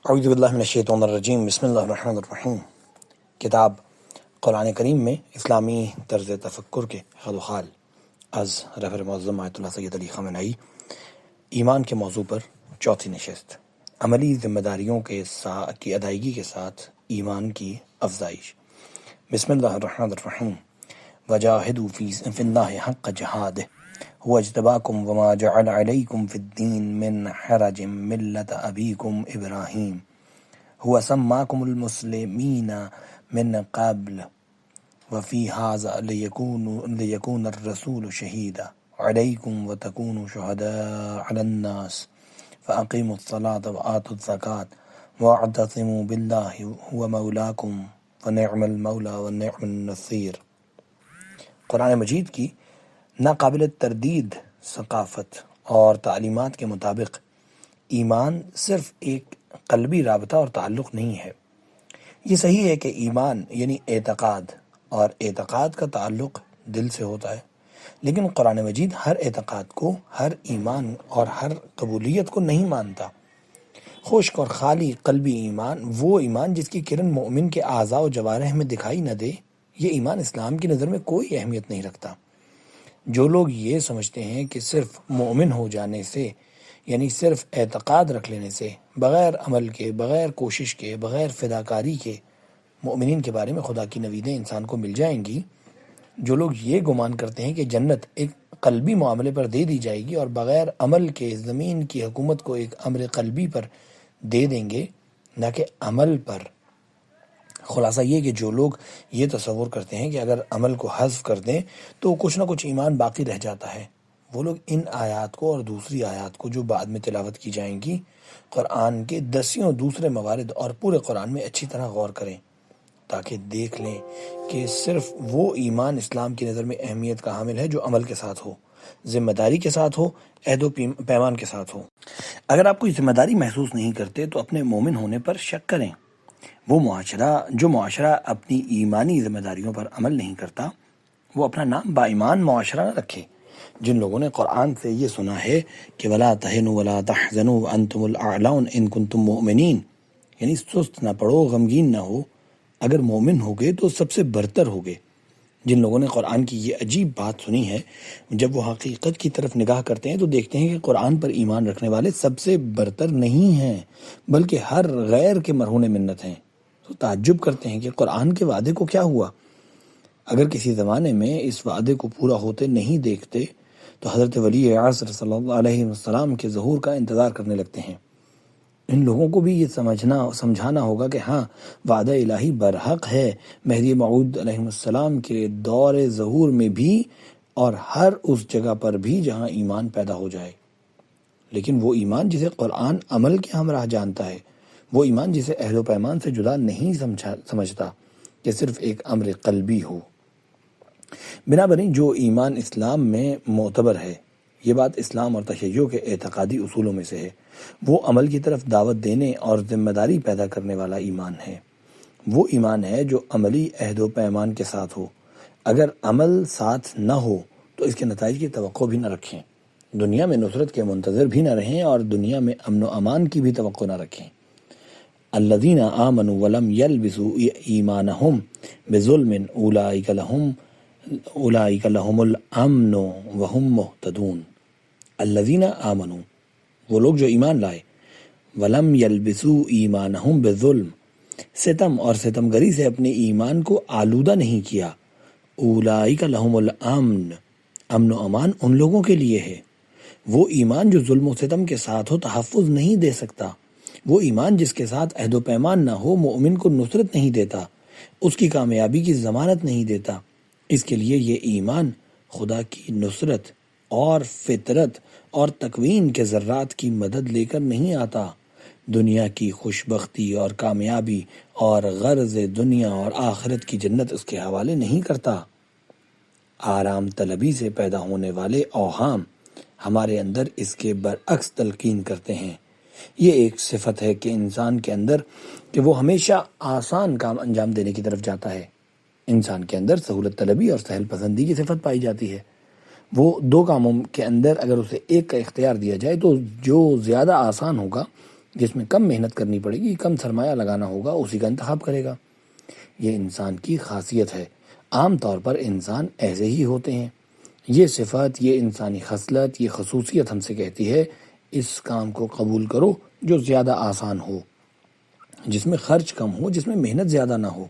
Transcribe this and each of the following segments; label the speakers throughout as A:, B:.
A: اعوذ باللہ من الشیطان الرجیم، بسم اللہ الرحمن الرحیم۔ کتاب قرآن کریم میں اسلامی طرز تفکر کے خد و خال از رہبر معظم آیت اللہ سید علی خامنہئی، ایمان کے موضوع پر چوتھی نشست، عملی ذمہ داریوں کی ادائیگی کے ساتھ ایمان کی افزائش۔ بسم اللہ الرحمن الرحیم۔ وجاہدوا فی اللہ حق جہادہ هو اجتباکم وما جعل علیکم فی الدین من حرج ملت ابیکم ابراہیم هو سماکم المسلمین من قبل وفی هذا لیکون الرسول شہیدا علیکم وتکونوا شہداء علی الناس فاقیموا الصلاة وآتوا الزکاة واعتصموا باللہ هو مولاکم ونعم المولا ونعم النصیر۔ قرآن مجید کی ناقابل تردید ثقافت اور تعلیمات کے مطابق ایمان صرف ایک قلبی رابطہ اور تعلق نہیں ہے۔ یہ صحیح ہے کہ ایمان یعنی اعتقاد، اور اعتقاد کا تعلق دل سے ہوتا ہے، لیکن قرآن مجید ہر اعتقاد کو، ہر ایمان اور ہر قبولیت کو نہیں مانتا۔ خشک اور خالی قلبی ایمان، وہ ایمان جس کی کرن مومن کے اعضاء و جوارح میں دکھائی نہ دے، یہ ایمان اسلام کی نظر میں کوئی اہمیت نہیں رکھتا۔ جو لوگ یہ سمجھتے ہیں کہ صرف مومن ہو جانے سے، یعنی صرف اعتقاد رکھ لینے سے، بغیر عمل کے، بغیر کوشش کے، بغیر فداکاری کے مومنین کے بارے میں خدا کی نویدیں انسان کو مل جائیں گی، جو لوگ یہ گمان کرتے ہیں کہ جنت ایک قلبی معاملے پر دے دی جائے گی اور بغیر عمل کے زمین کی حکومت کو ایک امر قلبی پر دے دیں گے، نہ کہ عمل پر۔ خلاصہ یہ کہ جو لوگ یہ تصور کرتے ہیں کہ اگر عمل کو حذف کر دیں تو کچھ نہ کچھ ایمان باقی رہ جاتا ہے، وہ لوگ ان آیات کو اور دوسری آیات کو جو بعد میں تلاوت کی جائیں گی، قرآن کے دسیوں دوسرے موارد اور پورے قرآن میں اچھی طرح غور کریں، تاکہ دیکھ لیں کہ صرف وہ ایمان اسلام کی نظر میں اہمیت کا حامل ہے جو عمل کے ساتھ ہو، ذمہ داری کے ساتھ ہو، عہد و پیمان کے ساتھ ہو۔ اگر آپ کوئی ذمہ داری محسوس نہیں کرتے تو اپنے مومن ہونے پر شک کریں۔ وہ معاشرہ اپنی ایمانی ذمہ داریوں پر عمل نہیں کرتا، وہ اپنا نام با ایمان معاشرہ نہ رکھے۔ جن لوگوں نے قرآن سے یہ سنا ہے کہ وَلَا تَهِنُوا وَلَا تَحْزَنُوا وَأَنْتُمُ الْأَعْلَوْنَ إِن كُنتُم مُؤْمِنِينَ، یعنی سست نہ پڑو، غمگین نہ ہو، اگر مومن ہوگے تو سب سے برتر ہوگے۔ جن لوگوں نے قرآن کی یہ عجیب بات سنی ہے، جب وہ حقیقت کی طرف نگاہ کرتے ہیں تو دیکھتے ہیں کہ قرآن پر ایمان رکھنے والے سب سے برتر نہیں ہیں، بلکہ ہر غیر کے مرہون منت ہیں، تو تعجب کرتے ہیں کہ قرآن کے وعدے کو کیا ہوا۔ اگر کسی زمانے میں اس وعدے کو پورا ہوتے نہیں دیکھتے تو حضرت ولی عصر صلی اللہ علیہ وسلم کے ظہور کا انتظار کرنے لگتے ہیں۔ ان لوگوں کو بھی یہ سمجھانا ہوگا کہ ہاں، وعدہ الہی برحق ہے، مہدی موعود علیہ السلام کے دور ظہور میں بھی اور ہر اس جگہ پر بھی جہاں ایمان پیدا ہو جائے، لیکن وہ ایمان جسے قرآن عمل کے ہمراہ جانتا ہے، وہ ایمان جسے عہد و پیمان سے جدا نہیں سمجھتا کہ صرف ایک امر قلبی ہو۔ بنابراین جو ایمان اسلام میں معتبر ہے، یہ بات اسلام اور تشیع کے اعتقادی اصولوں میں سے ہے، وہ عمل کی طرف دعوت دینے اور ذمہ داری پیدا کرنے والا ایمان ہے۔ وہ ایمان ہے جو عملی عہد و پیمان کے ساتھ ہو۔ اگر عمل ساتھ نہ ہو تو اس کے نتائج کی توقع بھی نہ رکھیں، دنیا میں نصرت کے منتظر بھی نہ رہیں اور دنیا میں امن و امان کی بھی توقع نہ رکھیں۔ الذین آمنوا ولم یلبسوا ایمانہم بظلم اولئک لہم الامن وہم مہتدون۔ الذین آمنوا، وہ لوگ جو ایمان لائے، ولم یلبسوا ایمانہم بظلم، ستم اور ستمگری سے اپنے ایمان کو آلودہ نہیں کیا، اولئک لہم الامن، امن و امان ان لوگوں کے لیے ہے۔ وہ ایمان جو ظلم و ستم کے ساتھ ہو تحفظ نہیں دے سکتا، وہ ایمان جس کے ساتھ عہد و پیمان نہ ہو مومن کو نصرت نہیں دیتا، اس کی کامیابی کی ضمانت نہیں دیتا۔ اس کے لیے یہ ایمان خدا کی نصرت اور فطرت اور تکوین کے ذرات کی مدد لے کر نہیں آتا، دنیا کی خوشبختی اور کامیابی اور غرض دنیا اور آخرت کی جنت اس کے حوالے نہیں کرتا۔ آرام طلبی سے پیدا ہونے والے اوہام ہمارے اندر اس کے برعکس تلقین کرتے ہیں۔ یہ ایک صفت ہے کہ انسان کے اندر کہ وہ ہمیشہ آسان کام انجام دینے کی طرف جاتا ہے۔ انسان کے اندر سہولت طلبی اور سہل پسندی کی صفت پائی جاتی ہے۔ وہ دو کاموں کے اندر اگر اسے ایک کا اختیار دیا جائے تو جو زیادہ آسان ہوگا جس میں کم محنت کرنی پڑے گی، کم سرمایہ لگانا ہوگا، اسی کا انتخاب کرے گا۔ یہ انسان کی خاصیت ہے۔ عام طور پر انسان ایسے ہی ہوتے ہیں۔ یہ صفت، یہ انسانی خصلت، یہ خصوصیت ہم سے کہتی ہے اس کام کو قبول کرو جو زیادہ آسان ہو، جس میں خرچ کم ہو، جس میں محنت زیادہ نہ ہو۔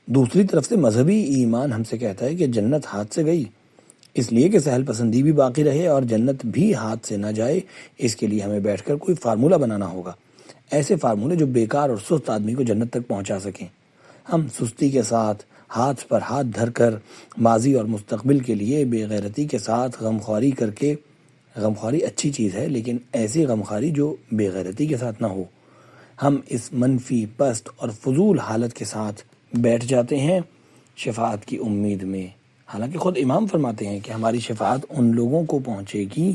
A: دوسری طرف سے مذہبی ایمان ہم سے کہتا ہے کہ جنت ہاتھ سے گئی، اس لیے کہ سہل پسندی بھی باقی رہے اور جنت بھی ہاتھ سے نہ جائے، اس کے لیے ہمیں بیٹھ کر کوئی فارمولہ بنانا ہوگا، ایسے فارمولے جو بیکار اور سست آدمی کو جنت تک پہنچا سکیں۔ ہم سستی کے ساتھ ہاتھ پر ہاتھ دھر کر ماضی اور مستقبل کے لیے بے غیرتی کے ساتھ غمخواری کر کے، غمخواری اچھی چیز ہے لیکن ایسی غمخواری جو بے غیرتی کے ساتھ نہ ہو، ہم اس منفی، پست اور فضول حالت کے ساتھ بیٹھ جاتے ہیں شفاعت کی امید میں۔ حالانکہ خود امام فرماتے ہیں کہ ہماری شفاعت ان لوگوں کو پہنچے گی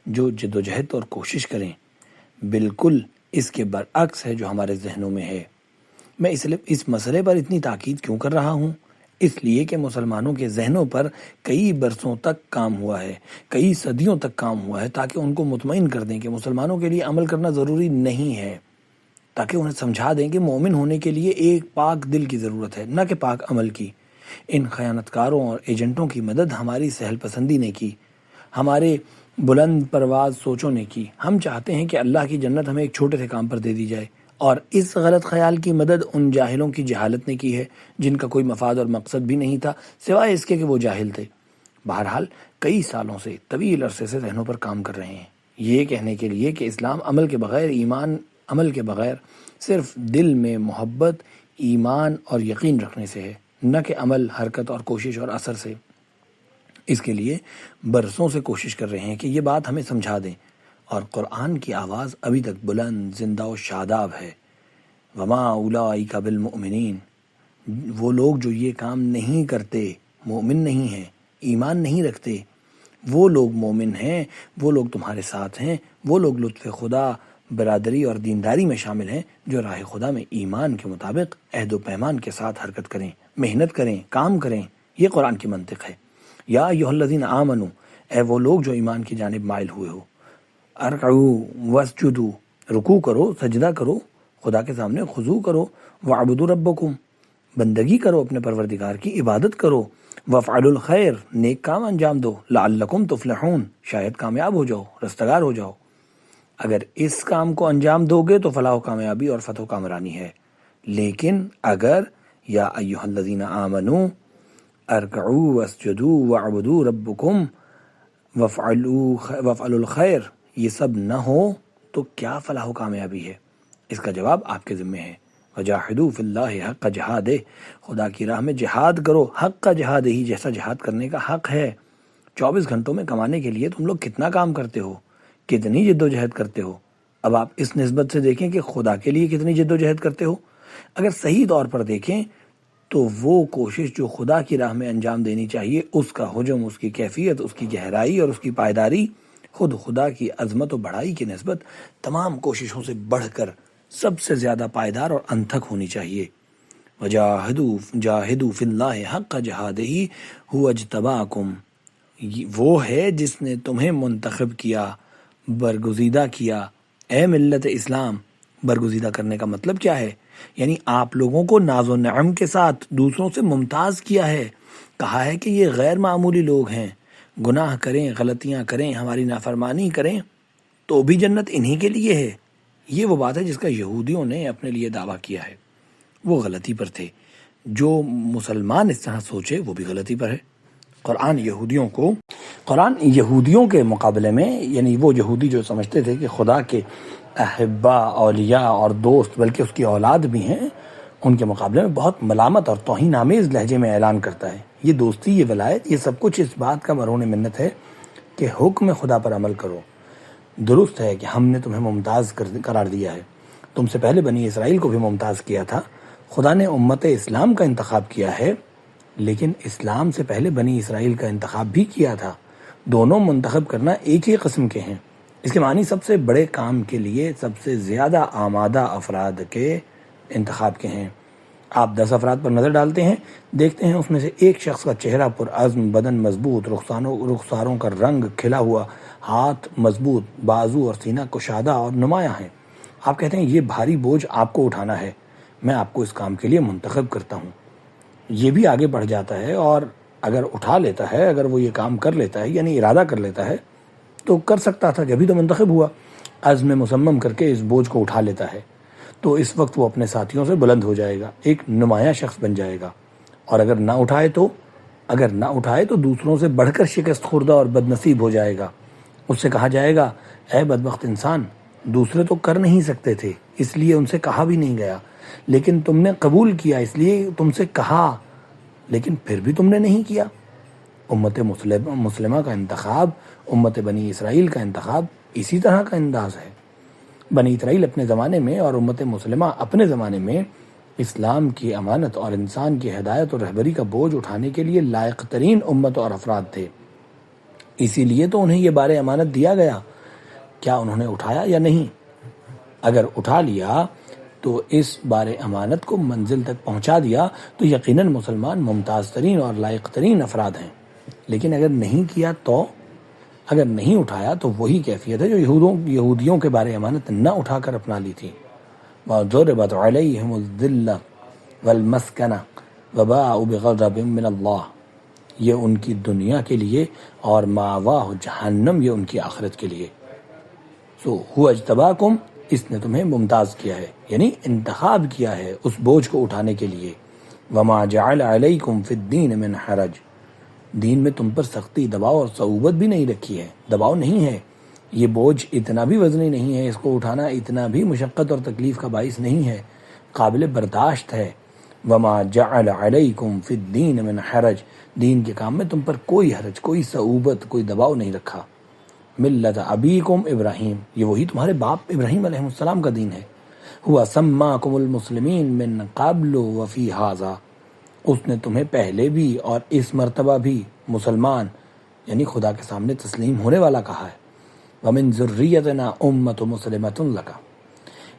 A: جو جد و جہد اور کوشش کریں۔ بالکل اس کے برعکس ہے جو ہمارے ذہنوں میں ہے۔ میں اس مسئلے پر اتنی تاکید کیوں کر رہا ہوں؟ اس لیے کہ مسلمانوں کے ذہنوں پر کئی برسوں تک کام ہوا ہے، کئی صدیوں تک کام ہوا ہے، تاکہ ان کو مطمئن کر دیں کہ مسلمانوں کے لیے عمل کرنا ضروری نہیں ہے، تاکہ انہیں سمجھا دیں کہ مومن ہونے کے لیے ایک پاک دل کی ضرورت ہے، نہ کہ پاک عمل کی۔ ان خیانت کاروں اور ایجنٹوں کی مدد ہماری سہل پسندی نے کی، ہمارے بلند پرواز سوچوں نے کی۔ ہم چاہتے ہیں کہ اللہ کی جنت ہمیں ایک چھوٹے سے کام پر دے دی جائے، اور اس غلط خیال کی مدد ان جاہلوں کی جہالت نے کی ہے جن کا کوئی مفاد اور مقصد بھی نہیں تھا سوائے اس کے کہ وہ جاہل تھے۔ بہرحال کئی سالوں سے، طویل عرصے سے ذہنوں پر کام کر رہے ہیں، یہ کہنے کے لیے کہ اسلام عمل کے بغیر، ایمان عمل کے بغیر صرف دل میں محبت، ایمان اور یقین رکھنے سے ہے، نہ کہ عمل، حرکت اور کوشش اور اثر سے۔ اس کے لیے برسوں سے کوشش کر رہے ہیں کہ یہ بات ہمیں سمجھا دیں، اور قرآن کی آواز ابھی تک بلند، زندہ و شاداب ہے۔ وما اولئک بالمؤمنین، وہ لوگ جو یہ کام نہیں کرتے مومن نہیں ہیں، ایمان نہیں رکھتے، وہ لوگ مومن ہیں، وہ لوگ تمہارے ساتھ ہیں، وہ لوگ لطف خدا، برادری اور دینداری میں شامل ہیں جو راہ خدا میں ایمان کے مطابق عہد و پیمان کے ساتھ حرکت کریں، محنت کریں، کام کریں۔ یہ قرآن کی منطق ہے۔ یا ایھا الذین آمنوا، اے وہ لوگ جو ایمان کی جانب مائل ہوئے ہو، ارکعوا واسجدوا، رکوع کرو، سجدہ کرو، خدا کے سامنے خضوع کرو، وعبدوا ربکم، بندگی کرو، اپنے پروردگار کی عبادت کرو، وافعلوا الخیر، نیک کام انجام دو، لعلکم تفلحون، شاید کامیاب ہو جاؤ، رستگار ہو جاؤ۔ اگر اس کام کو انجام دو گے تو فلاح و کامیابی اور فتح و کامرانی ہے۔ لیکن اگر یا ایھا الذین آمنوا ارکعوا واسجدوا وعبدوا ربکم وافعلوا الخیر، یہ سب نہ ہو تو کیا فلاح و کامیابی ہے؟ اس کا جواب آپ کے ذمہ ہے۔ وجاہدوا فی اللہ حق جہادہ، خدا کی راہ میں جہاد کرو، حق کا جہاد ہی جیسا جہاد کرنے کا حق ہے۔ 24 گھنٹوں میں کمانے کے لیے تم لوگ کتنا کام کرتے ہو، کتنی جد و جہد کرتے ہو؟ اب آپ اس نسبت سے دیکھیں کہ خدا کے لیے کتنی جد و جہد کرتے ہو۔ اگر صحیح طور پر دیکھیں تو وہ کوشش جو خدا کی راہ میں انجام دینی چاہیے، اس کا حجم، اس کی کیفیت، اس کی گہرائی اور اس کی پائیداری خود خدا کی عظمت و بڑائی کی نسبت تمام کوششوں سے بڑھ کر سب سے زیادہ پائیدار اور انتھک ہونی چاہیے۔ جاہدوا فی اللہ حق جہادہ ھو اجتباکم، وہ ہے جس نے تمہیں منتخب کیا، برگزیدہ کیا۔ اے ملت اسلام، برگزیدہ کرنے کا مطلب کیا ہے؟ یعنی آپ لوگوں کو ناز و نعم کے ساتھ دوسروں سے ممتاز کیا ہے۔ کہا ہے کہ یہ غیر معمولی لوگ ہیں، گناہ کریں، غلطیاں کریں، ہماری نافرمانی کریں تو بھی جنت انہی کے لیے ہے۔ یہ وہ بات ہے جس کا یہودیوں نے اپنے لیے دعویٰ کیا ہے۔ وہ غلطی پر تھے۔ جو مسلمان اس طرح سوچے وہ بھی غلطی پر ہے۔ قرآن یہودیوں کے مقابلے میں، یعنی وہ یہودی جو سمجھتے تھے کہ خدا کے احبا، اولیاء اور دوست بلکہ اس کی اولاد بھی ہیں، ان کے مقابلے میں بہت ملامت اور توہین آمیز لہجے میں اعلان کرتا ہے۔ یہ دوستی، یہ ولایت، یہ سب کچھ اس بات کا مرہون منت ہے کہ حکم خدا پر عمل کرو۔ درست ہے کہ ہم نے تمہیں ممتاز قرار دیا ہے، تم سے پہلے بنی اسرائیل کو بھی ممتاز کیا تھا، خدا نے امت اسلام کا انتخاب کیا ہے، لیکن اسلام سے پہلے بنی اسرائیل کا انتخاب بھی کیا تھا۔ دونوں منتخب کرنا ایک ہی قسم کے ہیں۔ اس کے معنی سب سے بڑے کام کے لیے سب سے زیادہ آمادہ افراد کے انتخاب کے ہیں۔ آپ 10 افراد پر نظر ڈالتے ہیں، دیکھتے ہیں اس میں سے ایک شخص کا چہرہ پرعزم، بدن مضبوط، رخساروں کا رنگ کھلا ہوا، ہاتھ مضبوط، بازو اور سینہ کشادہ اور نمایاں ہیں۔ آپ کہتے ہیں یہ بھاری بوجھ آپ کو اٹھانا ہے، میں آپ کو اس کام کے لیے منتخب کرتا ہوں۔ یہ بھی آگے بڑھ جاتا ہے اور اگر اٹھا لیتا ہے، اگر وہ یہ کام کر لیتا ہے، یعنی ارادہ کر لیتا ہے، تو کر سکتا تھا، جبھی تو منتخب ہوا، عزم مصمم کر کے اس بوجھ کو اٹھا لیتا ہے، تو اس وقت وہ اپنے ساتھیوں سے بلند ہو جائے گا، ایک نمایاں شخص بن جائے گا۔ اور اگر نہ اٹھائے تو دوسروں سے بڑھ کر شکست خوردہ اور بد نصیب ہو جائے گا۔ اس سے کہا جائے گا، اے بدبخت انسان، دوسرے تو کر نہیں سکتے تھے، اس لیے ان سے کہا بھی نہیں گیا، لیکن تم نے قبول کیا، اس لیے تم سے کہا، لیکن پھر بھی تم نے نہیں کیا۔ امت مسلمہ کا انتخاب، امت بنی اسرائیل کا انتخاب اسی طرح کا انداز ہے۔ بنی اسرائیل اپنے زمانے میں اور امت مسلمہ اپنے زمانے میں اسلام کی امانت اور انسان کی ہدایت اور رہبری کا بوجھ اٹھانے کے لیے لائق ترین امت اور افراد تھے، اسی لیے تو انہیں یہ بار امانت دیا گیا۔ کیا انہوں نے اٹھایا یا نہیں؟ اگر اٹھا لیا تو اس بار امانت کو منزل تک پہنچا دیا تو یقیناً مسلمان ممتاز ترین اور لائق ترین افراد ہیں، لیکن اگر نہیں کیا تو، اگر نہیں اٹھایا تو وہی کیفیت ہے جو یہودیوں کے بارے امانت نہ اٹھا کر اپنا لی تھی۔ وَضُرِبَتْ عَلَيْهِمُ الذِّلَّةُ وَالْمَسْكَنَةُ وَبَاءُوا بِغَضَبٍ مِّنَ اللَّهِ، یہ ان کی دنیا کے لیے، اور مَأْوَاهُ جہنم، یہ ان کی آخرت کے لیے۔ هُوَ اجْتَبَاكُمْ، اس نے تمہیں ممتاز کیا ہے، یعنی انتخاب کیا ہے اس بوجھ کو اٹھانے کے لیے۔ وَمَا جَعَلَ عَلَيْكُمْ فِي الدِّينِ مِنْ حَرَجٍ، دین میں تم پر سختی، دباؤ اور صعوبت بھی نہیں رکھی ہے، دباؤ نہیں ہے، یہ بوجھ اتنا بھی وزنی نہیں ہے، اس کو اٹھانا اتنا بھی مشقت اور تکلیف کا باعث نہیں ہے، قابل برداشت ہے۔ وما جعل علیکم فی الدین من حرج، دین کے کام میں تم پر کوئی حرج، کوئی صعوبت، کوئی دباؤ نہیں رکھا۔ ملت ابیکم ابراہیم، یہ وہی تمہارے باپ ابراہیم علیہ السلام کا دین ہے۔ ہوا سماکم المسلمین من قبل وفی ھذا، اس نے تمہیں پہلے بھی اور اس مرتبہ بھی مسلمان، یعنی خدا کے سامنے تسلیم ہونے والا کہا ہے۔ وَمِن ذُرِّيَّتِنَا أُمَّةٌ مُسْلِمَةٌ لَكَ،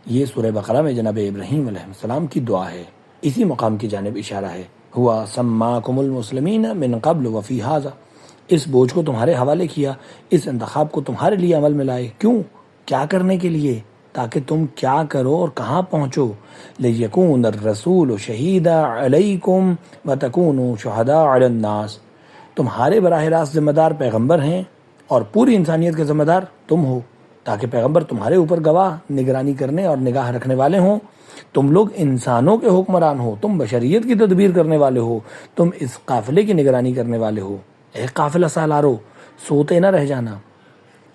A: یہ سورہ بقرہ میں جناب ابراہیم علیہ السلام کی دعا ہے، اسی مقام کی جانب اشارہ ہے۔ ہوا سماکم المسلمین من قبل وفی ھذا، اس بوجھ کو تمہارے حوالے کیا، اس انتخاب کو تمہارے لیے عمل میں لائے۔ کیوں؟ کیا کرنے کے لیے؟ تاکہ تم کیا کرو اور کہاں پہنچو۔ لِيَكُونَ الرَّسُولُ شَهِيدًا عَلَيْكُمْ وَتَكُونُوا شُهَدَاءَ عَلَى النَّاسِ، تمہارے براہ راست ذمہ دار پیغمبر ہیں اور پوری انسانیت کے ذمہ دار تم ہو، تاکہ پیغمبر تمہارے اوپر گواہ، نگرانی کرنے اور نگاہ رکھنے والے ہوں۔ تم لوگ انسانوں کے حکمران ہو، تم بشریت کی تدبیر کرنے والے ہو، تم اس قافلے کی نگرانی کرنے والے ہو۔ اے قافلہ سالارو، سوتے نہ رہ جانا۔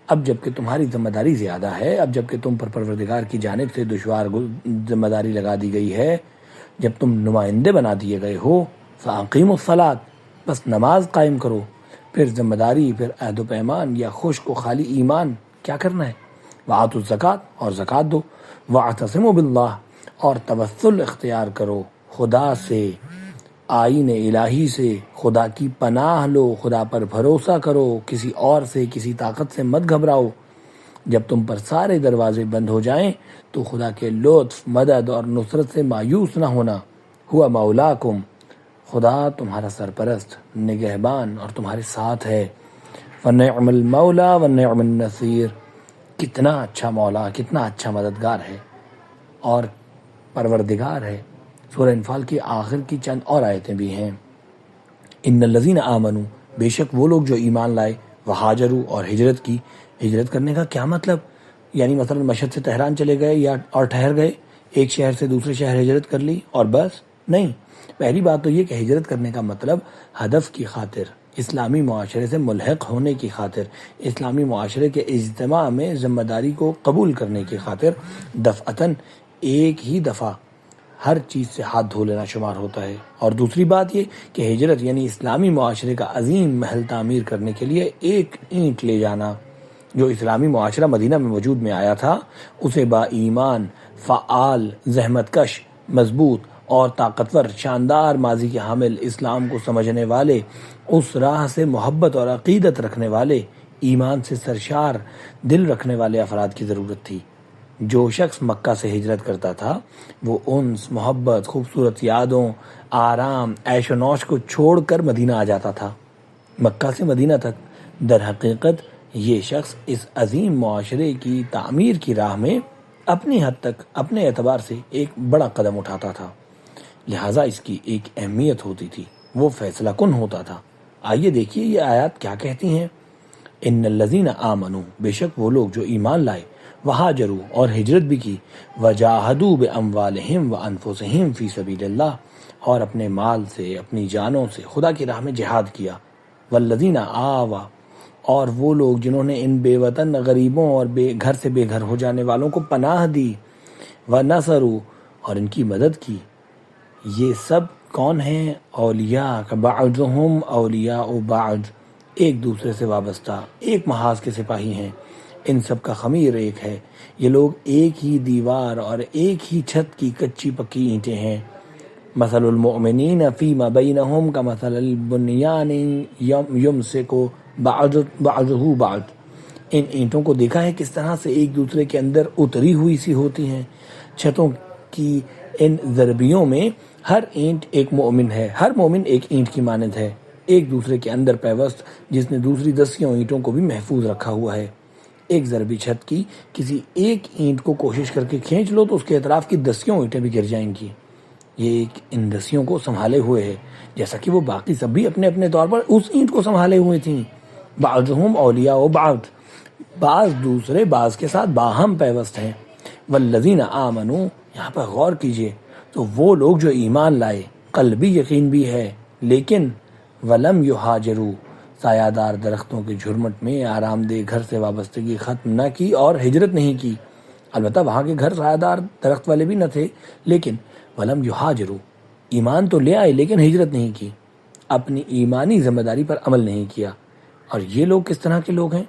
A: اب جب کہ تمہاری ذمہ داری زیادہ ہے، اب جب کہ تم پر پروردگار کی جانب سے دشوار ذمہ داری لگا دی گئی ہے، جب تم نمائندے بنا دیے گئے ہو، فَأَقِیمُوا الصَّلَاةَ، بس نماز قائم کرو۔ پھر ذمہ داری، پھر عہد و پیمان یا خشک و خالی ایمان کیا کرنا ہے؟ وَآتُوا الزَّکَاۃَ، اور زکوٰۃ دو۔ وَاعْتَصِمُوا بِاللَّهِ، اور توسل اختیار کرو خدا سے، آئین الہی سے، خدا کی پناہ لو، خدا پر بھروسہ کرو، کسی اور سے، کسی طاقت سے مت گھبراؤ۔ جب تم پر سارے دروازے بند ہو جائیں تو خدا کے لطف، مدد اور نصرت سے مایوس نہ ہونا۔ ہوا مولاکم، خدا تمہارا سرپرست، نگہبان اور تمہارے ساتھ ہے۔ فَنِعْمَ الْمَوْلَى وَنِعْمَ النَّصِيرُ، کتنا اچھا مولا، کتنا اچھا مددگار ہے اور پروردگار ہے۔ سورہ انفال کی آخر کی چند اور آیتیں بھی ہیں۔ ان الذین آمنوا، بے شک وہ لوگ جو ایمان لائے، وہاجروا، اور ہجرت کی۔ ہجرت کرنے کا کیا مطلب؟ یعنی مثلا مشہد سے تہران چلے گئے یا اور ٹھہر گئے، ایک شہر سے دوسرے شہر ہجرت کر لی اور بس؟ نہیں، پہلی بات تو یہ کہ ہجرت کرنے کا مطلب ہدف کی خاطر، اسلامی معاشرے سے ملحق ہونے کی خاطر، اسلامی معاشرے کے اجتماع میں ذمہ داری کو قبول کرنے کی خاطر دفعتاً ایک ہی دفعہ ہر چیز سے ہاتھ دھو لینا شمار ہوتا ہے۔ اور دوسری بات یہ کہ ہجرت یعنی اسلامی معاشرے کا عظیم محل تعمیر کرنے کے لیے ایک اینٹ لے جانا۔ جو اسلامی معاشرہ مدینہ میں وجود میں آیا تھا، اسے با ایمان، فعال، زحمت کش، مضبوط اور طاقتور، شاندار ماضی کے حامل، اسلام کو سمجھنے والے، اس راہ سے محبت اور عقیدت رکھنے والے، ایمان سے سرشار دل رکھنے والے افراد کی ضرورت تھی۔ جو شخص مکہ سے ہجرت کرتا تھا وہ انس، محبت، خوبصورت یادوں، آرام، عیش و نوش کو چھوڑ کر مدینہ آ جاتا تھا، مکہ سے مدینہ تک۔ در حقیقت یہ شخص اس عظیم معاشرے کی تعمیر کی راہ میں اپنی حد تک اپنے اعتبار سے ایک بڑا قدم اٹھاتا تھا، لہٰذا اس کی ایک اہمیت ہوتی تھی، وہ فیصلہ کن ہوتا تھا۔ آئیے دیکھیے یہ آیات کیا کہتی ہیں۔ ان الذین آمنوا، بے شک وہ لوگ جو ایمان لائے، وہاجروا اور ہجرت بھی کی، وجاہدوا باموالہم وانفسہم فی سبیل اللہ، اور اپنے مال سے اپنی جانوں سے خدا کی راہ میں جہاد کیا، والذین آوا، اور وہ لوگ جنہوں نے ان بے وطن غریبوں اور گھر سے بے گھر ہو جانے والوں کو پناہ دی، ونصروا، اور ان کی مدد کی۔ یہ سب کون ہیں؟ اولیاء کا بعضهم اولیاء بعض، ایک دوسرے سے وابستہ، ایک محاذ کے سپاہی ہیں۔ ان سب کا خمیر ایک ہے، یہ لوگ ایک ہی دیوار اور ایک ہی چھت کی کچی پکی اینٹیں ہیں۔ مثل المؤمنین فیما بینہم کمثل البنیان یمسک بعضہ بعض، ان اینٹوں کو دیکھا ہے کس طرح سے ایک دوسرے کے اندر اتری ہوئی سی ہوتی ہیں۔ چھتوں کی ان ضربیوں میں ہر اینٹ ایک مومن ہے، ہر مومن ایک اینٹ کی مانند ہے، ایک دوسرے کے اندر پیوست، جس نے دوسری دسیوں اینٹوں کو بھی محفوظ رکھا ہوا ہے۔ ایک ضربی چھت کی کسی ایک اینٹ کو کوشش کر کے کھینچ لو تو اس کے اطراف کی دسیوں اینٹیں بھی گر جائیں گی۔ یہ ایک ان دسیوں کو سنبھالے ہوئے ہے، جیسا کہ وہ باقی سب بھی اپنے اپنے طور پر اس اینٹ کو سنبھالے ہوئے تھیں۔ بعضهم اولیاء و بعض دوسرے بعض کے ساتھ باہم پیوست ہیں۔ والذین آمنوا، یہاں پر غور کیجئے، تو وہ لوگ جو ایمان لائے، قلبی یقین بھی ہے، لیکن ولم یہاجروا، سایہ دار درختوں کے جھرمٹ میں آرام دہ گھر سے وابستگی ختم نہ کی اور ہجرت نہیں کی۔ البتہ وہاں کے گھر سایہ دار درخت والے بھی نہ تھے، لیکن ولم یہاجروا، ایمان تو لے آئے لیکن ہجرت نہیں کی، اپنی ایمانی ذمہ داری پر عمل نہیں کیا۔ اور یہ لوگ کس طرح کے لوگ ہیں؟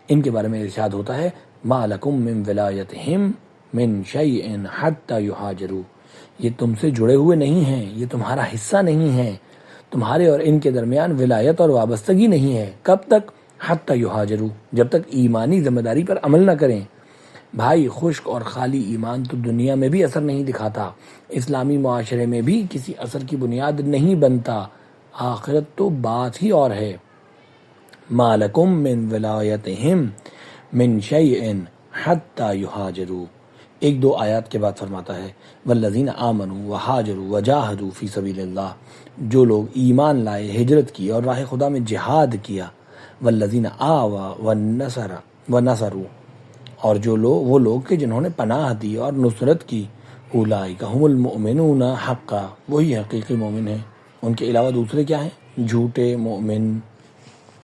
A: ان کے بارے میں ارشاد ہوتا ہے، ما لکم من ولایتہم من شیء حتی یہاجروا، یہ تم سے جڑے ہوئے نہیں ہیں، یہ تمہارا حصہ نہیں ہے، تمہارے اور ان کے درمیان ولایت اور وابستگی نہیں ہے۔ کب تک؟ حتی یہاجروا، جب تک ایمانی ذمہ داری پر عمل نہ کریں۔ بھائی، خشک اور خالی ایمان تو دنیا میں بھی اثر نہیں دکھاتا، اسلامی معاشرے میں بھی کسی اثر کی بنیاد نہیں بنتا، آخرت تو بات ہی اور ہے۔ ما لکم من ولایتہم من شیء حتی یہاجروا، ایک دو آیات کے بعد فرماتا ہے، والذین آمنوا وہاجروا وجاہدوا فی سبیل اللہ، جو لوگ ایمان لائے، ہجرت کی اور راہ خدا میں جہاد کیا، والذین آوا ونصروا، اور وہ لوگ کہ جنہوں نے پناہ دی اور نصرت کی، اولئک هم المؤمنون حقا، وہی حقیقی مومن ہیں۔ ان کے علاوہ دوسرے کیا ہیں؟ جھوٹے مومن۔